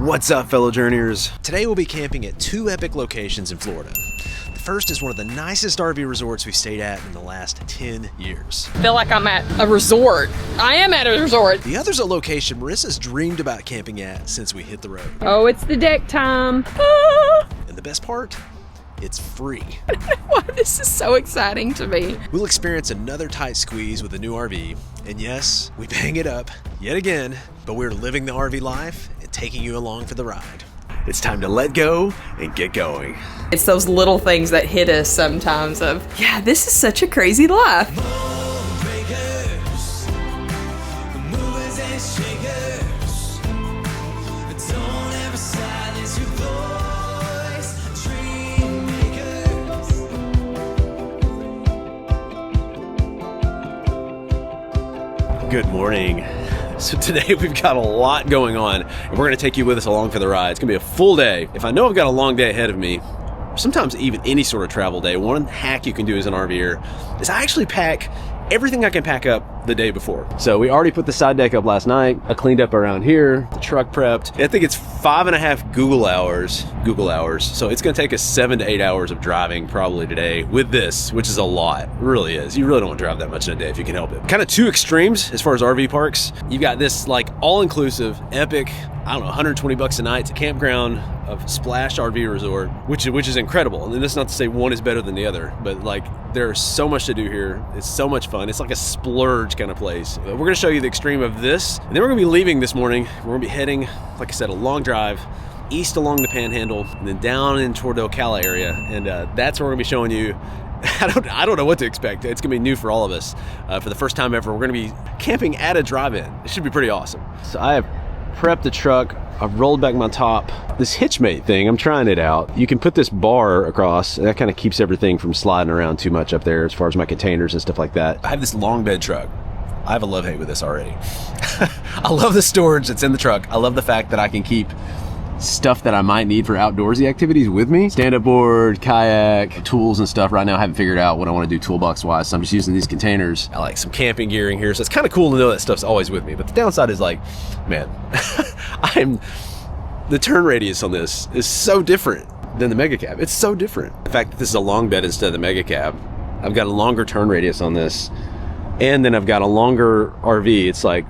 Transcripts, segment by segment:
What's up, fellow journeyers? Today we'll be camping at two epic locations in Florida. The first is one of the nicest RV resorts we've stayed at in the last 10 years. I feel like I'm at a resort. I am at a resort. The other's a location Marissa's dreamed about camping at since we hit the road. Oh, it's the deck time. Ah. And the best part? It's free. Why this is so exciting to me. We'll experience another tight squeeze with the new RV. And yes, we bang it up yet again, but we're living the RV life and taking you along for the ride. It's time to let go and get going. It's those little things that hit us sometimes of, yeah, this is such a crazy life. Good morning. So today we've got a lot going on, and we're going to take you with us along for the ride. It's going to be a full day. If I know I've got a long day ahead of me, sometimes even any sort of travel day, one hack you can do as an RVer is I actually pack everything I can pack up the day before. So we already put the side deck up last night. I cleaned up around here, the truck prepped. I think it's 5.5 Google hours. So it's gonna take us 7 to 8 hours of driving probably today with this, which is a lot. It really is. You really don't want to drive that much in a day if you can help it. Kind of two extremes as far as RV parks. You've got this like all-inclusive, epic, I don't know, $120 a night. It's a campground of Splash RV Resort, which is incredible. And that's not to say one is better than the other, but like there's so much to do here. It's so much fun. It's like a splurge kind of place. We're gonna show you the extreme of this, and then we're gonna be leaving this morning. We're gonna be heading, like I said, a long drive east along the Panhandle, and then down in toward the Ocala area, and that's where we're gonna be showing you. I don't know what to expect. It's gonna be new for all of us. For the first time ever, we're gonna be camping at a drive-in. It should be pretty awesome. So I have prepped the truck. I've rolled back my top. This Hitchmate thing, I'm trying it out. You can put this bar across, and that kind of keeps everything from sliding around too much up there as far as my containers and stuff like that. I have this long bed truck. I have a love-hate with this already. I love the storage that's in the truck. I love the fact that I can keep stuff that I might need for outdoorsy activities with me. Stand-up board, kayak, tools and stuff. Right now I haven't figured out what I want to do toolbox-wise, so I'm just using these containers. I like some camping gear in here, so it's kind of cool to know that stuff's always with me. But the downside is like, man, the turn radius on this is so different than the Mega Cab. It's so different. The fact that this is a long bed instead of the Mega Cab, I've got a longer turn radius on this, and then I've got a longer RV. It's like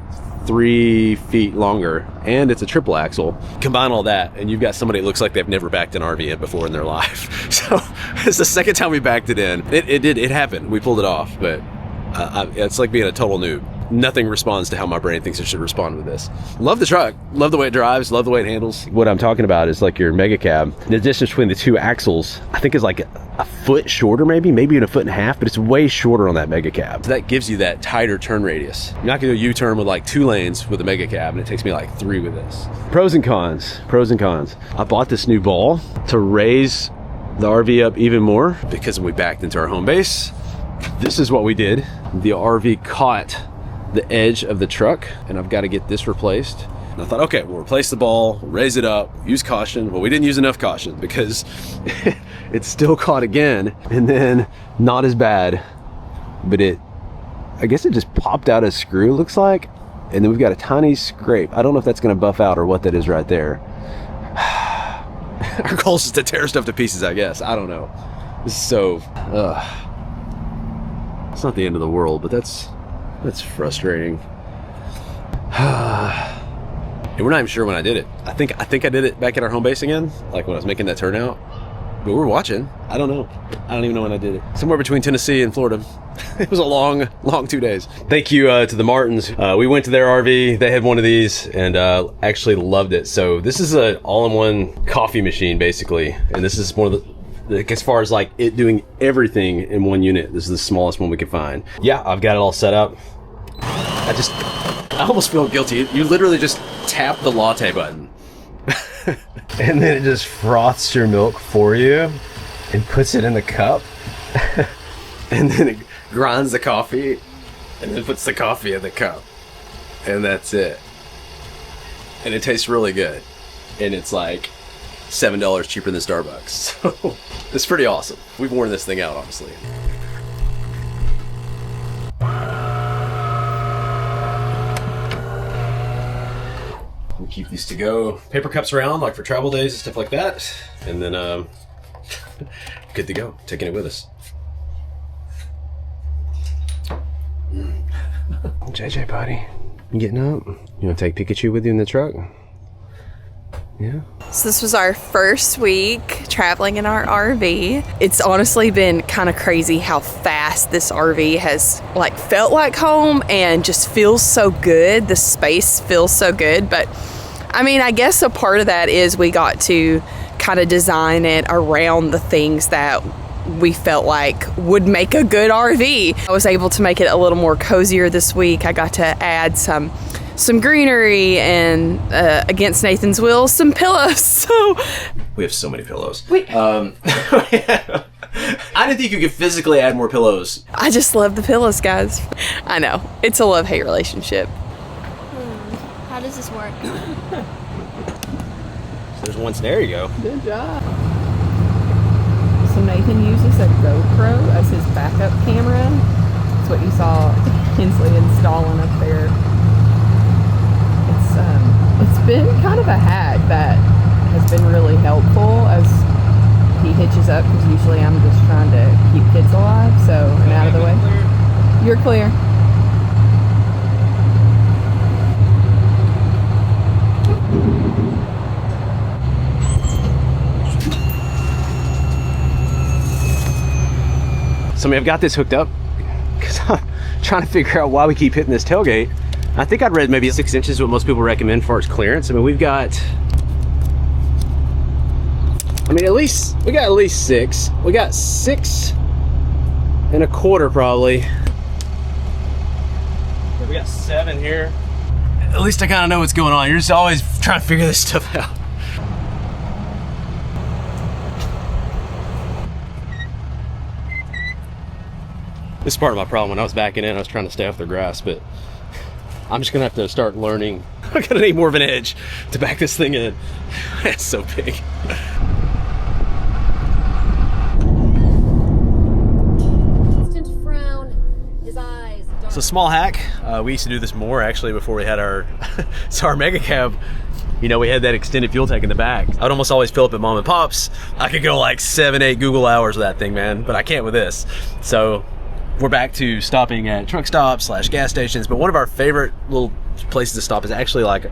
3 feet longer, and it's a triple axle. Combine all that, and you've got somebody that looks like they've never backed an RV in before in their life. So it's the second time we backed it in. It happened. We pulled it off, but it's like being a total noob. Nothing responds to how my brain thinks it should respond with this. Love the truck, love the way it drives, love the way it handles. What I'm talking about is like your Mega Cab. The distance between the two axles, I think is like a foot shorter, maybe even a foot and a half, but it's way shorter on that Mega Cab. So that gives you that tighter turn radius. You're not gonna do a U-turn with like 2 lanes with a Mega Cab, and it takes me like 3 with this. Pros and cons. I bought this new ball to raise the RV up even more, because when we backed into our home base, this is what we did. The RV caught the edge of the truck, and I've got to get this replaced. And I thought, okay, we'll replace the ball, raise it up, use caution. Well, we didn't use enough caution because it still caught again, and then not as bad, but I guess it just popped out a screw, looks like, and then we've got a tiny scrape. I don't know if that's going to buff out or what that is right there. Our goal is to tear stuff to pieces, I guess. I don't know. This is so, it's not the end of the world, but that's frustrating. And we're not even sure when I did it. I think I did it back at our home base again, like when I was making that turnout. But we're watching. I don't know. I don't even know when I did it. Somewhere between Tennessee and Florida. It was a long 2 days. Thank you to the Martins. We went to their RV. They had one of these and actually loved it. So this is an all-in-one coffee machine, basically. And this is one of the, as far as like it doing everything in one unit, this is the smallest one we could find. Yeah, I've got it all set up. I almost feel guilty. You literally just tap the latte button. And then it just froths your milk for you and puts it in the cup. And then it grinds the coffee and then puts the coffee in the cup. And that's it. And it tastes really good. And it's like $7 cheaper than Starbucks. So it's pretty awesome. We've worn this thing out, honestly. keep these to-go paper cups around, like for travel days and stuff like that. And then, good to go. Taking it with us. JJ, buddy, you getting up? You want to take Pikachu with you in the truck? Yeah. So this was our first week traveling in our RV. It's honestly been kind of crazy how fast this RV has like felt like home and just feels so good. The space feels so good. But I mean, I guess a part of that is we got to kind of design it around the things that we felt like would make a good RV. I was able to make it a little more cozier this week. I got to add some greenery and against Nathan's will, some pillows. So we have so many pillows. I didn't think you could physically add more pillows. I just love the pillows, guys. I know. It's a love-hate relationship. How does this work? So there's one, there you go. Good job. So Nathan uses a GoPro as his backup camera. That's what you saw Hensley installing up there. It's been kind of a hack that has been really helpful as he hitches up, because usually I'm just trying to keep kids alive, so I'm out of the way. You're clear. So I mean, I've got this hooked up because I'm trying to figure out why we keep hitting this tailgate. I think I'd read maybe 6 inches is what most people recommend for its clearance. I mean, we got at least 6. We got 6 1/4 probably. We got 7 here. At least I kind of know what's going on. You're just always trying to figure this stuff out. This is part of my problem. When I was backing in, I was trying to stay off the grass, but I'm just gonna have to start learning. I'm gonna need more of an edge to back this thing in. It's so big. Instant frown, his eyes dark. So small hack. We used to do this more actually before we had our our mega cab. You know, we had that extended fuel tank in the back. I'd almost always fill up at Mom and Pop's. I could go like 7-8 Google hours with that thing, man, but I can't with this. So we're back to stopping at truck stops / gas stations, but one of our favorite little places to stop is actually like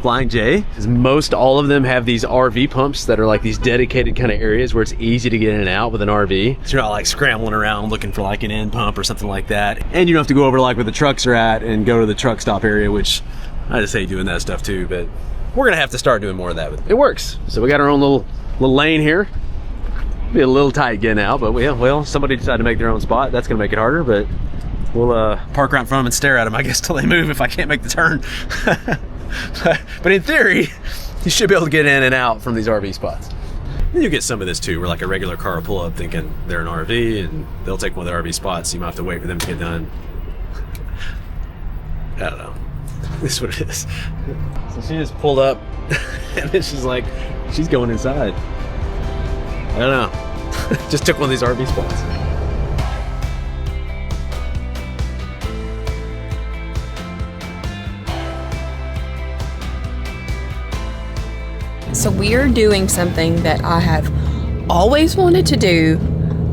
Flying J, because most all of them have these RV pumps that are like these dedicated kind of areas where it's easy to get in and out with an RV. So you're not like scrambling around looking for like an end pump or something like that. And you don't have to go over like where the trucks are at and go to the truck stop area, which I just hate doing that stuff too, but we're gonna have to start doing more of that. It works. So we got our own little lane here. Be a little tight getting out, but well, somebody decided to make their own spot. That's gonna make it harder, but we'll park right in front of them and stare at them, I guess, till they move if I can't make the turn. But in theory, you should be able to get in and out from these RV spots. And you get some of this too, where like a regular car will pull up thinking they're an RV and they'll take one of the RV spots, so you might have to wait for them to get done. I don't know. This is what it is. So she just pulled up and then she's going inside. I don't know. Just took one of these RV spots. So we're doing something that I have always wanted to do,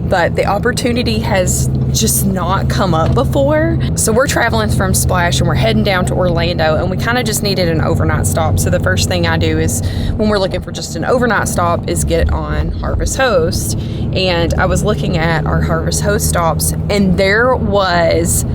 but the opportunity has just not come up before. So we're traveling from Splash and we're heading down to Orlando, and we kind of just needed an overnight stop. So the first thing I do is, when we're looking for just an overnight stop, is get on Harvest Host. And I was looking at our Harvest Host stops, and there was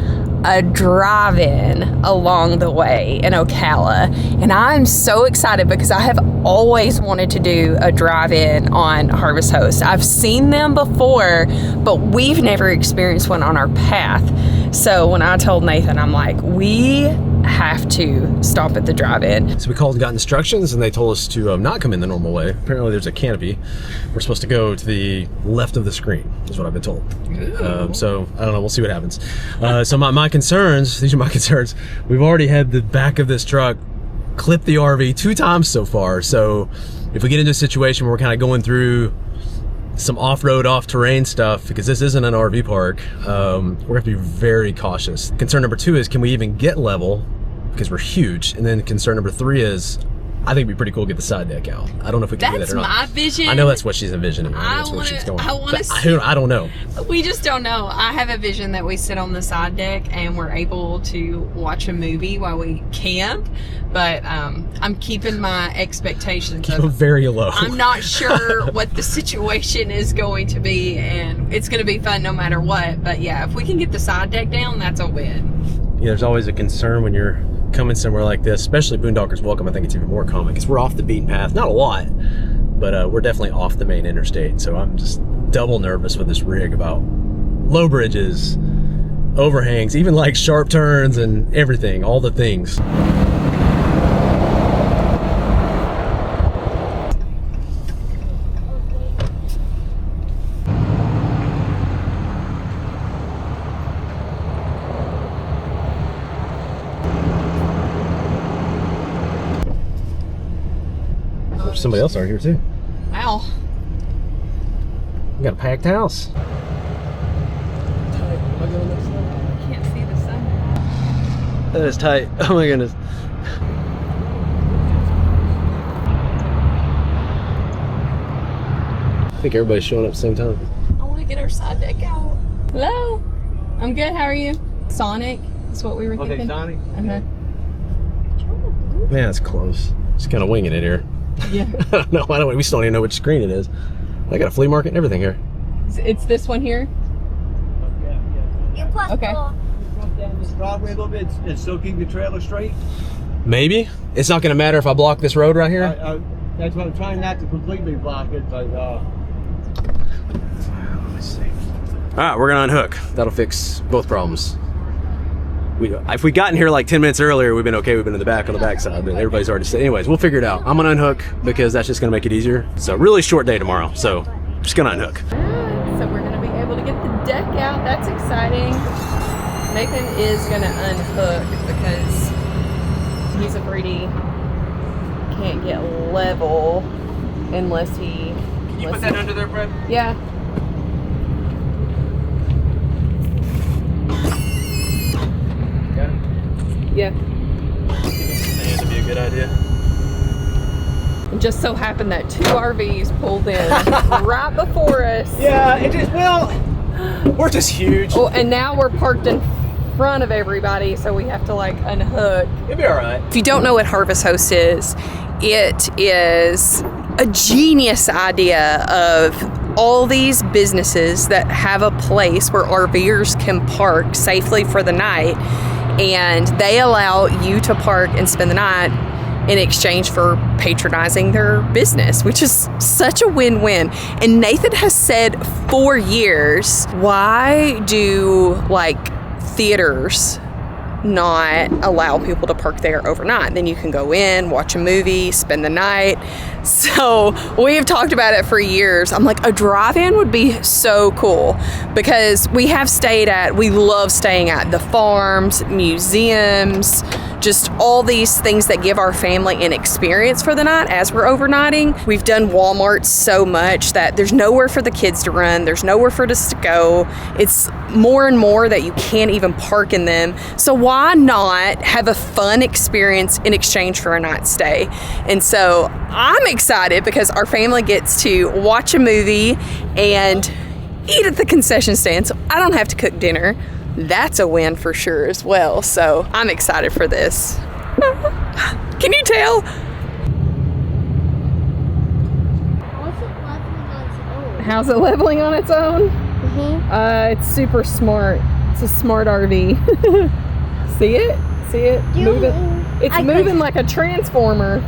a drive-in along the way in Ocala, and I'm so excited because I have always wanted to do a drive-in on Harvest Host. I've seen them before, but we've never experienced one on our path. So when I told Nathan, I'm like, we have to stop at the drive-in. So we called and got instructions, and they told us to not come in the normal way. Apparently there's a canopy. We're supposed to go to the left of the screen, is what I've been told. So I don't know, we'll see what happens. So my concerns, these are my concerns. We've already had the back of this truck clip the RV 2 times so far. So if we get into a situation where we're kind of going through some off-road, off-terrain stuff, because this isn't an RV park, we're gonna have to be very cautious. Concern number 2 is, can we even get level? Because we're huge. And then concern number 3 is, I think it'd be pretty cool to get the side deck out. I don't know if we can do that That's or not. my vision. I know that's what she's envisioning. I That's where she's going. wanna But I don't know. We just don't know. I have a vision that we sit on the side deck and we're able to watch a movie while we camp. But I'm keeping my expectations up. Very low. I'm not sure what the situation is going to be, and it's going to be fun no matter what. But yeah, if we can get the side deck down, that's a win. Yeah, there's always a concern when you're coming somewhere like this, especially Boondockers Welcome. I think it's even more common because we're off the beaten path. Not a lot, but we're definitely off the main interstate. So I'm just double nervous with this rig about low bridges, overhangs, even like sharp turns and everything, all the things. There's somebody else out here too. Wow. We got a packed house. Can't see the sun. That is tight. Oh my goodness. I think everybody's showing up at the same time. I want to get our side deck out. Hello. I'm good. How are you? Sonic is what we were thinking. Sonic. Uh-huh. Man, it's close. Just kind of winging it here. Yeah. I don't know. We still don't even know which screen it is. I got a flea market and everything here. It's this one here? Okay. Come down this driveway a little bit and still keep the trailer straight. Maybe. It's not going to matter if I block this road right here. That's what I'm trying not to completely block it, but Let me see. All right, we're going to unhook. That'll fix both problems. If we gotten here like 10 minutes earlier, we've been okay. We've been in the back on the back side, but everybody's already said. Anyways, we'll figure it out. I'm gonna unhook because that's just gonna make it easier. So really short day tomorrow. So just gonna unhook. So we're gonna be able to get the deck out. That's exciting. Nathan is gonna unhook because he's afraid he can't get level unless he. Can you put that under there, Brett? Yeah. Yeah. Sand would be a good idea. It just so happened that 2 RVs pulled in right before us. Yeah, it just, well, we're just huge. Oh, and now we're parked in front of everybody, so we have to like unhook. It'll be all right. If you don't know what Harvest Host is, it is a genius idea of all these businesses that have a place where RVers can park safely for the night, and they allow you to park and spend the night in exchange for patronizing their business, which is such a win-win. And Nathan has said for years, why do like theaters not allow people to park there overnight? Then you can go in, watch a movie, spend the night. So we have talked about it for years. I'm like, a drive-in would be so cool because we love staying at the farms, museums, just all these things that give our family an experience for the night as we're overnighting. We've done Walmart so much that there's nowhere for the kids to run. There's nowhere for us to go. It's more and more that you can't even park in them. So why not have a fun experience in exchange for a night stay? And so I'm excited because our family gets to watch a movie and eat at the concession stand. So I don't have to cook dinner. That's a win for sure as well. So I'm excited for this. Can you tell? How's it leveling on its own? It's super smart. It's a smart RV. See it? See it? Moving. It's moving like a transformer.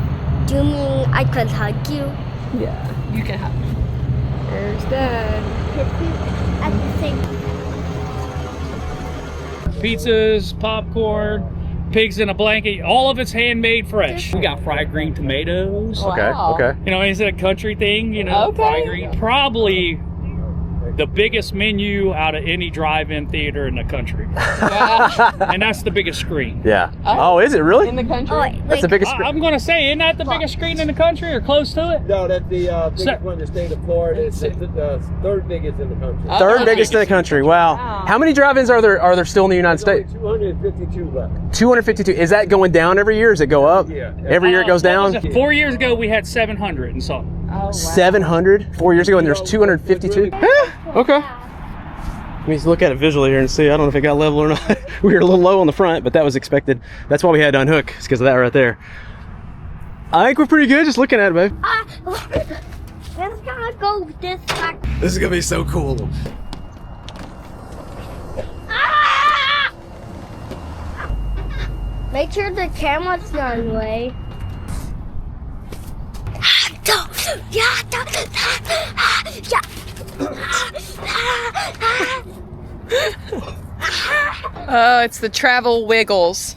Do you mean I could hug you? Yeah, you can hug me. There's Dad. At the same Pizzas, popcorn, pigs in a blanket, all of it's handmade fresh. We got fried green tomatoes. Wow. Okay. You know, is it a country thing? You know, Okay. fried green. Probably the biggest menu out of any drive-in theater in the country. Wow. And that's the biggest screen. Yeah. Oh, is it really? In the country? Oh, wait, That's the biggest screen. I'm going to say, isn't that the biggest screen in the country or close to it? No, that's the biggest So- one in the state of Florida. It's the third biggest in the country. Third biggest in the country. Wow. Wow. How many drive-ins are there still in the United There's States? only 252 left. 252. Is that going down every year? Does it go up? Yeah. Every year it goes down? 4 years ago, we had 700 and something. Oh, wow. 700 4 years ago, and there's 252. Okay. Let me just look at it visually here and see. I don't know if it got level or not. We were a little low on the front, but that was expected. That's why we had to unhook. It's because of that right there. I think we're pretty good just looking at it, babe. Let's gotta go this way. This is gonna be so cool. Ah! Make sure the camera's not in the way. Oh, it's the travel wiggles.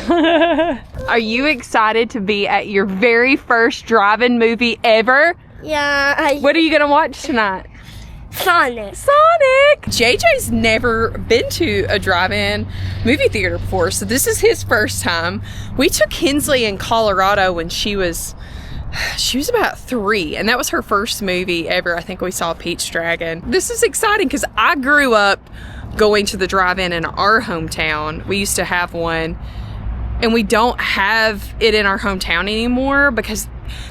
Are you excited to be at your very first drive-in movie ever? Yeah, What are you gonna watch tonight? Sonic. Sonic! JJ's never been to a drive-in movie theater before, so this is his first time. We took Hensley in Colorado when she was about 3, and that was her first movie ever. I think we saw Pete's Dragon. This is exciting because I grew up going to the drive-in in our hometown. We used to have one, and we don't have it in our hometown anymore because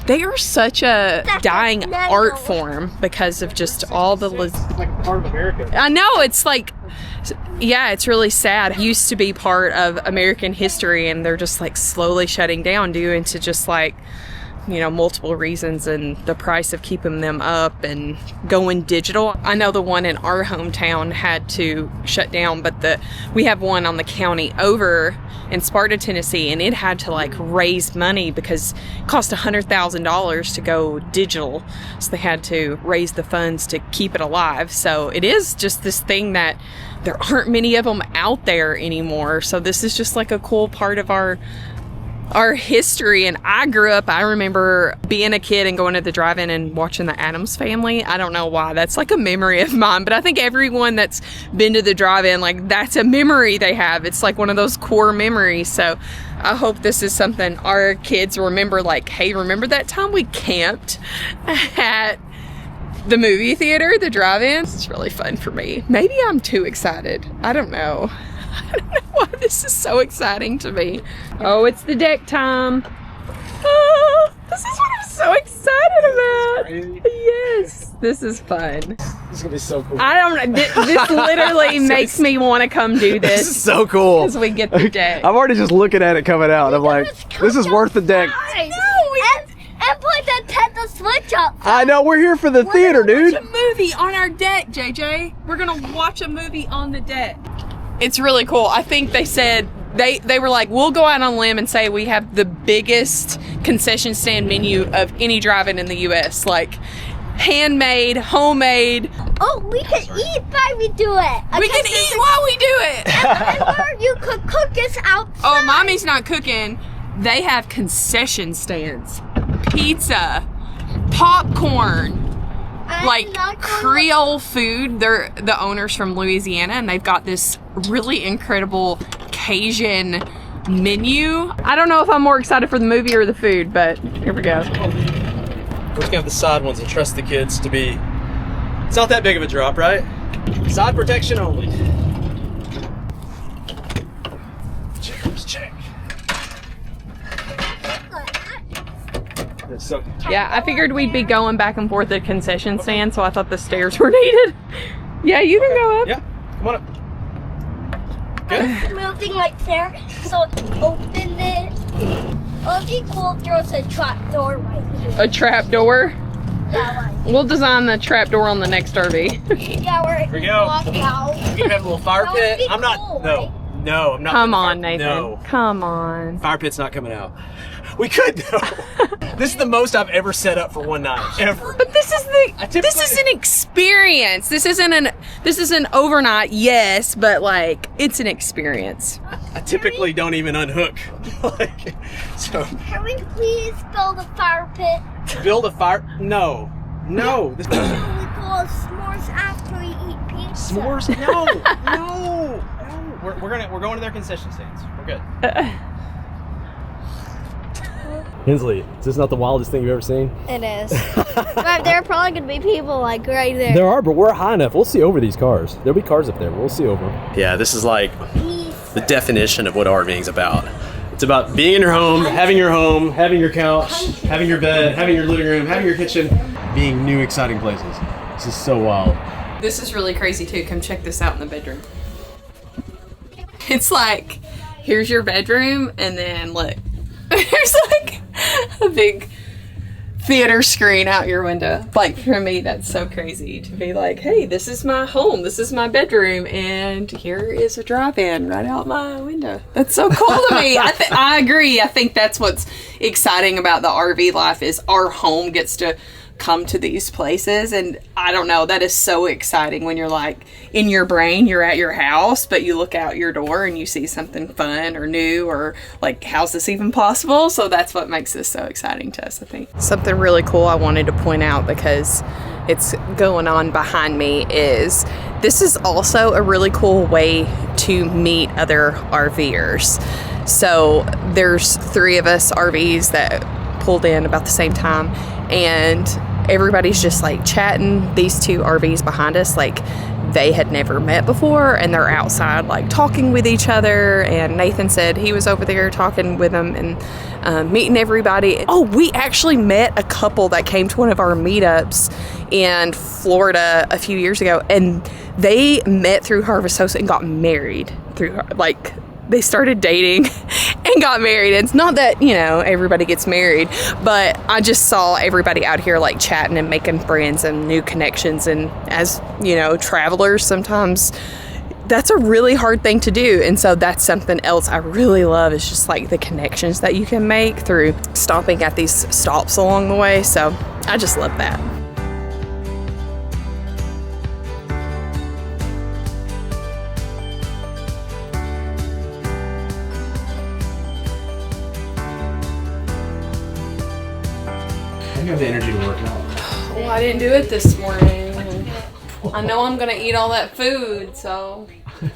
they are such a dying art form because of just all the It's like part of America. I know, it's like, yeah, it's really sad. It used to be part of American history, and they're just like slowly shutting down due to just like, you know, multiple reasons and the price of keeping them up and going digital. I know the one in our hometown had to shut down, but we have one on the county over in Sparta, Tennessee, and it had to like raise money because it cost $100,000 to go digital. So they had to raise the funds to keep it alive. So it is just this thing that there aren't many of them out there anymore. So this is just like a cool part of our history. And I remember being a kid and going to the drive-in and watching the Addams Family. I don't know why, that's like a memory of mine, but I think everyone that's been to the drive-in, like, that's a memory they have. It's like one of those core memories. So I hope this is something our kids remember, like, hey, remember that time we camped at the movie theater, the drive-in? It's really fun for me. Maybe I'm too excited. I don't know. I don't know why this is so exciting to me. Oh, it's the deck time. Oh, this is what I'm so excited about. Yes, this is fun. This is gonna be so cool. I don't know. This literally makes me want to come do This this is so cool. as we get the deck. I'm already just looking at it coming out. I'm like, this is worth the deck. And put the Nintendo Switch up. I know, we're here for the theater, dude. Watch a movie on our deck, JJ. We're gonna watch a movie on the deck. It's really cool. I think they said they were like, we'll go out on a limb and say we have the biggest concession stand menu of any drive-in in the U.S. Like handmade, homemade. Oh, we can eat while we do it. We can eat while we do it. Or you could cook us outside. Oh, mommy's not cooking. They have concession stands, pizza, popcorn. Like Creole food. They're the owners from Louisiana, and they've got this really incredible Cajun menu. I don't know if I'm more excited for the movie or the food, but here we go. We're just gonna have the side ones and trust the kids to be. It's not that big of a drop, right? Side protection only. Checkers, check. So, Yeah, I figured we'd be going back and forth at the concession stand, so I thought the stairs were needed. Yeah, you can go up. yeah, come on up. I'm moving right there, so open it. It'll be cool if there's a trap door right here. A trap door. Yeah, right. We'll design the trap door on the next RV. Yeah, where it we can go. walk out. You have a little fire That would pit. be I'm not. cool, No, right? no, I'm not. Come putting on, fire- Nathan. No, Come on. fire pit's not coming out. We could though. This is the most I've ever set up for one night ever. But this is this is an experience. This isn't overnight, yes, but like it's an experience. I typically don't even unhook. Like, so Can we please build a fire pit? build a fire. No. This, Really cool. well, s'mores after we eat pizza. S'mores? No, no, no. We're going to their concession stands. We're good. Hensley, is this not the wildest thing you've ever seen? It is. But there are probably going to be people like right there. There are, but we're high enough. We'll see over these cars. There'll be cars up there. We'll see over them. Yeah, this is like the definition of what RVing's about. It's about being in your home, having your couch, having your bed, having your living room, having your kitchen, being new, exciting places. This is so wild. This is really crazy too. Come check this out in the bedroom. It's like, here's your bedroom, and then look, there's like a big theater screen out your window. Like, for me, that's so crazy to be like, hey, this is my home, this is my bedroom, and here is a drive-in right out my window. That's so cool to me. I agree. I think that's what's exciting about the RV life is our home gets to come to these places, and I don't know, that is so exciting when you're like in your brain you're at your house, but you look out your door and you see something fun or new, or like, how's this even possible? So that's what makes this so exciting to us, I think. Something really cool I wanted to point out, because it's going on behind me, is this is also a really cool way to meet other RVers. So there's 3 of us RVs that pulled in about the same time, and everybody's just like chatting. These 2 RVs behind us, like, they had never met before, and they're outside like talking with each other, and Nathan said he was over there talking with them and meeting everybody. Oh, we actually met a couple that came to one of our meetups in Florida a few years ago, and they met through Harvest Host and got married through, like, they started dating and got married. It's not that, you know, everybody gets married, but I just saw everybody out here like chatting and making friends and new connections. And as, you know, travelers, sometimes that's a really hard thing to do. And so that's something else I really love, is just like the connections that you can make through stopping at these stops along the way. So I just love that. I have the energy to work out. Well, I didn't do it this morning. I know I'm gonna eat all that food, so I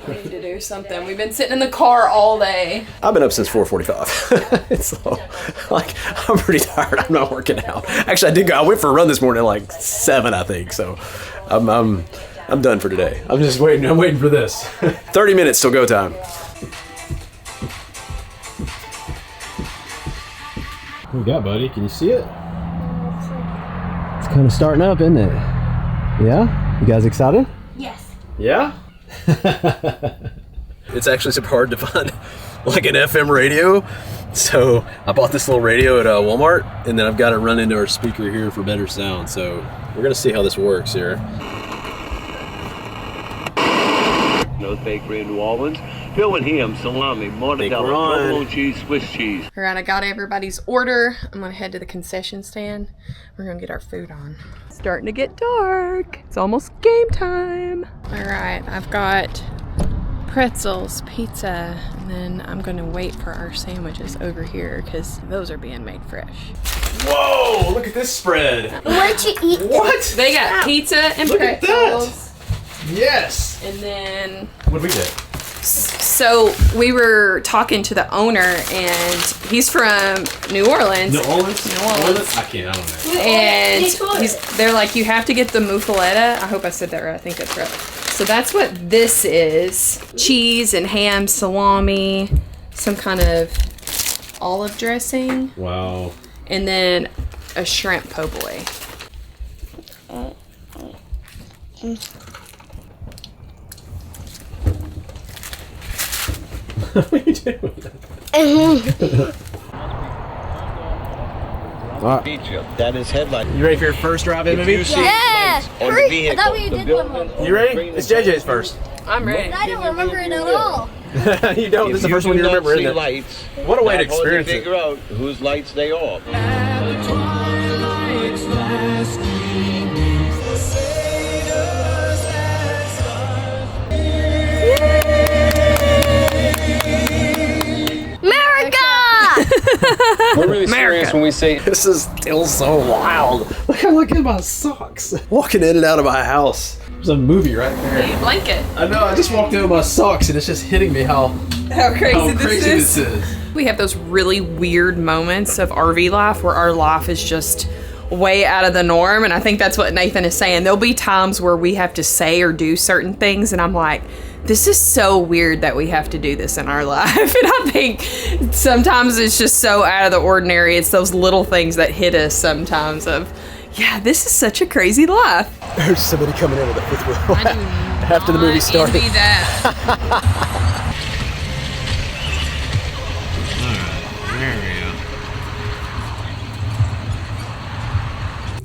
need to do something. We've been sitting in the car all day. I've been up since 4:45. It's like, I'm pretty tired. I'm not working out. Actually, I went for a run this morning at like 7, I think. So I'm done for today. I'm just waiting. I'm waiting for this. 30 minutes till go time. What we got, buddy? Can you see it? It's kind of starting up, isn't it? Yeah? You guys excited? Yes. Yeah? It's actually super hard to find like an FM radio. So I bought this little radio at Walmart, and then I've got it run into our speaker here for better sound. So we're gonna see how this works here. North Bakery in New Orleans. Phil and ham, salami, mortadella, provolone cheese, Swiss cheese. All right, I got everybody's order. I'm gonna head to the concession stand. We're gonna get our food on. It's starting to get dark. It's almost game time. All right, I've got pretzels, pizza, and then I'm gonna wait for our sandwiches over here because those are being made fresh. Whoa! Look at this spread. Where'd you eat? What? They got pizza and Look at pretzels. Yes. And then, What did we get? so we were talking to the owner, and he's from New Orleans. New Orleans? New Orleans. I don't know. And they're like, you have to get the muffaletta. I hope I said that right. I think that's right. So that's what this is. Cheese and ham, salami, some kind of olive dressing, Wow. and then a shrimp po' boy. What are you doing? Feature. That is headline. You ready for your first drive-in movie? Yeah! On the Hurry! I vehicle, thought we the did building, one more. You ready? It's JJ's first. I'm ready. I don't remember it at all. You don't. This is the first one you remember, isn't it? Lights, What a way to not hard experience it. figure out whose lights they are. America! We're really serious when we say This is still so wild. Look, I'm looking at my socks. Walking in and out of my house. There's a movie right there. Blanket. I know, I just walked in with my socks and it's just hitting me how Crazy this is. We have those really weird moments of RV life where our life is just way out of the norm, and I think that's what Nathan is saying. There'll be times where we have to say or do certain things, and I'm like, this is so weird that we have to do this in our life. And I think sometimes it's just so out of the ordinary. It's those little things that hit us sometimes of, yeah, this is such a crazy life. There's somebody coming in with a fifth wheel. I do After the movie started. envy that.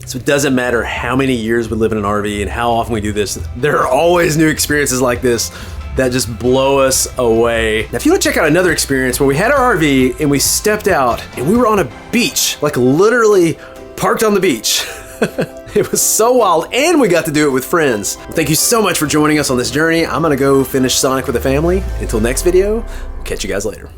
So it doesn't matter how many years we live in an RV and how often we do this, there are always new experiences like this that just blow us away. Now, if you want to check out another experience where we had our RV and we stepped out and we were on a beach, like literally parked on the beach. It was so wild, and we got to do it with friends. Thank you so much for joining us on this journey. I'm gonna go finish Sonic with the family. Until next video, catch you guys later.